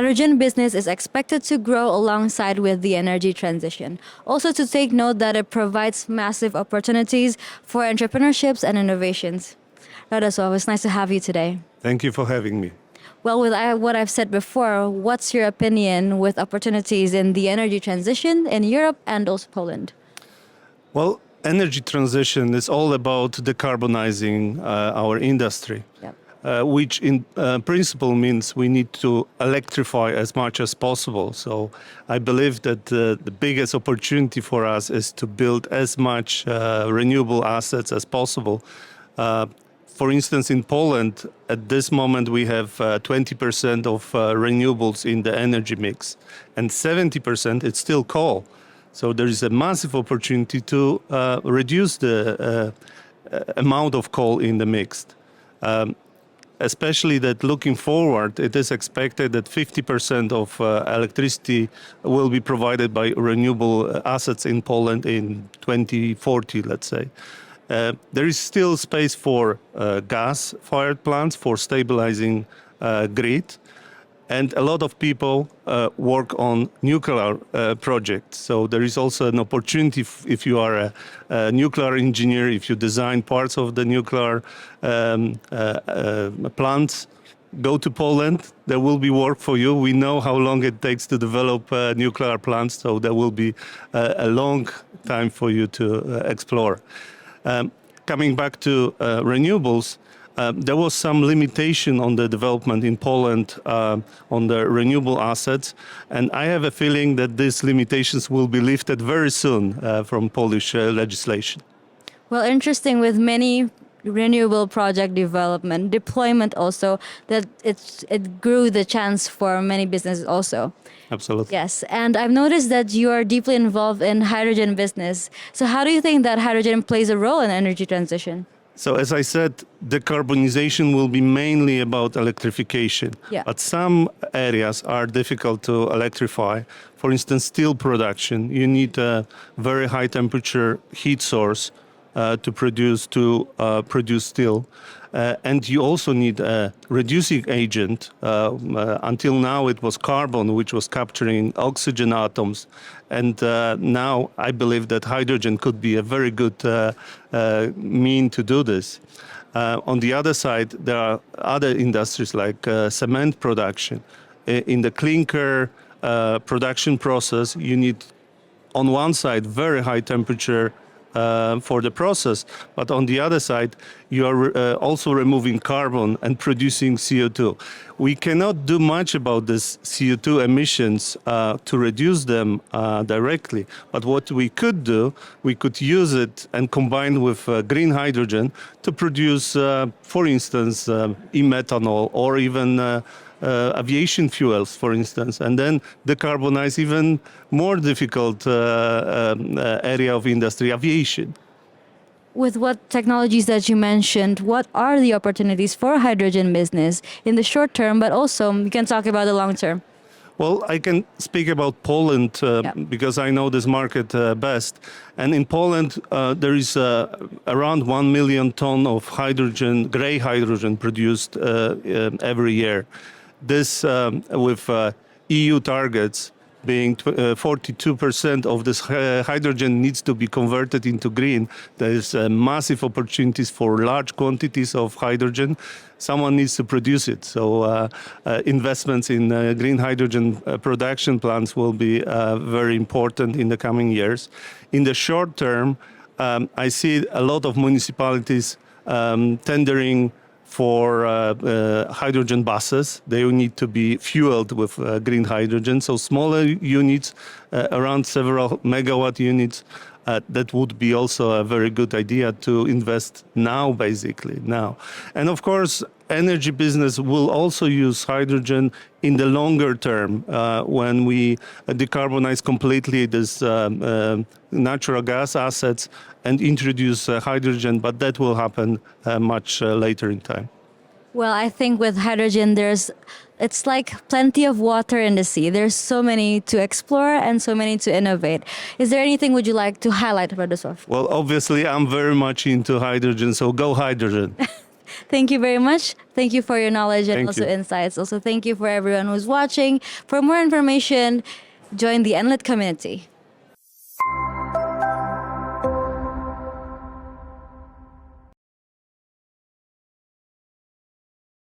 hydrogen business is expected to grow alongside with the energy transition. Also to take note that it provides massive opportunities for entrepreneurships and innovations. Radosław, it's nice to have you today. Thank you for having me. Well, with what I've said before, what's your opinion with opportunities in the energy transition in Europe and also Poland? Well, energy transition is all about decarbonizing our industry, Yep. which in principle means we need to electrify as much as possible. So I believe that the biggest opportunity for us is to build as much renewable assets as possible. For instance, in Poland, at this moment, we have 20% of renewables in the energy mix, and 70% it's still coal. So there is a massive opportunity to reduce the amount of coal in the mix. Especially that looking forward, it is expected that 50% of electricity will be provided by renewable assets in Poland in 2040, let's say. There is still space for gas-fired plants for stabilizing grid, and a lot of people work on nuclear projects. So there is also an opportunity if you are a nuclear engineer, if you design parts of the nuclear plants, go to Poland, there will be work for you. We know how long it takes to develop nuclear plants, so there will be a long time for you to explore. Coming back to renewables, there was some limitation on the development in Poland on the renewable assets, and I have a feeling that these limitations will be lifted very soon from Polish legislation. Well, interesting with many renewable project development, deployment also, that it grew the chance for many businesses also. Absolutely. Yes, and I've noticed that you are deeply involved in hydrogen business. So how do you think that hydrogen plays a role in energy transition? So as I said, decarbonization will be mainly about electrification. Yeah. But some areas are difficult to electrify. For instance, steel production. You need a very high temperature heat source to produce steel. And you also need a reducing agent. Until now it was carbon, which was capturing oxygen atoms. And now I believe that hydrogen could be a very good mean to do this. On the other side, there are other industries like cement production. In the clinker production process, you need on one side very high temperature for the process, but on the other side, you are also removing carbon and producing CO2. We cannot do much about this CO2 emissions to reduce them directly, but what we could do, we could use it and combine with green hydrogen to produce, for instance, e-methanol or even aviation fuels, for instance, and then decarbonize even more difficult area of industry, aviation. With what technologies that you mentioned, what are the opportunities for hydrogen business in the short term, but also you can talk about the long term? Well, I can speak about Poland because I know this market best. And in Poland, there is around 1 million ton of hydrogen, gray hydrogen produced every year. This with EU targets being 42% of this hydrogen needs to be converted into green. There is massive opportunities for large quantities of hydrogen. Someone needs to produce it. So investments in green hydrogen production plants will be very important in the coming years. In the short term, I see a lot of municipalities tendering for hydrogen buses. They need to be fueled with green hydrogen. So smaller units, around several megawatt units, that would be also a very good idea to invest now, basically now. And of course, energy business will also use hydrogen in the longer term when we decarbonize completely this natural gas assets and introduce hydrogen, but that will happen much later in time. Well, I think with hydrogen, it's like plenty of water in the sea. There's so many to explore and so many to innovate. Is there anything would you like to highlight, Radosław? Well, obviously, I'm very much into hydrogen, so go hydrogen. Thank you very much. Thank you for your knowledge and Thank also you. insights. Also, thank you for everyone who's watching. For more information, join the Enlit community.